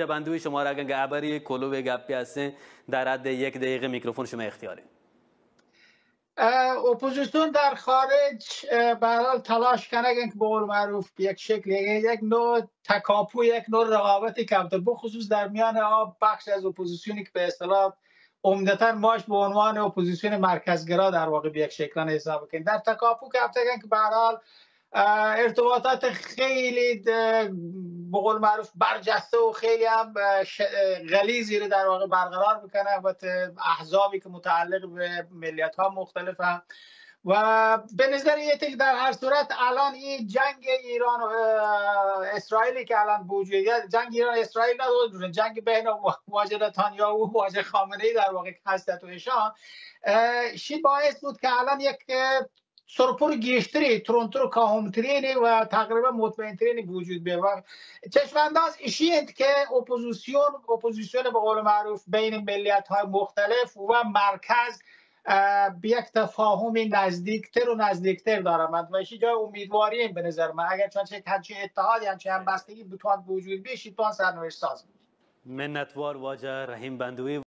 بندوی شما را اگر عبری کلو و گپی هستین در حد 1 دقیقه میکروفون شما اختیاره. اپوزیسیون در خارج به هر حال تلاش کنه که به قول معروف یک شکل یک نوع تکاپو، یک نوع رقابتی کمتر، بخصوص در میان بخش از اپوزیسیونی که به اصطلاح عمدتا ماش به عنوان اپوزیسیون مرکزگرا در واقع به یک شکلانه حساب کنیم، در تکاپو کمتر که به هر حال ارتباطات خیلی به قول معروف برجسته و خیلی هم غلیظی رو در واقع برقرار میکنه. البته احزابی که متعلق به ملیت ها مختلف هم و به نظریه که در هر صورت الان این جنگ ایران و اسرائیلی که الان وجود، جنگ ایران اسرائیل نداره، جنگ بین واجد نتانیاهو و واجد خامنه‌ای در واقع هست و ایشان شی باعث بود که الان یک سرپور گیشتری ترونتو کاهمترینی و تقریبا مطمئنترینی وجود بیه و چشمانداز ایشیند که اپوزیسیون به قول معروف بین ملیت های مختلف و مرکز به یک تفاهمی نزدیکتر دارند و ایشی جای امیدواری به نظر من، اگر چون همچین اتحادی همچین همبستگی بتوان وجود بیه، شیطان سرنوشت ساز. منتوار واجه رحیم بندوی.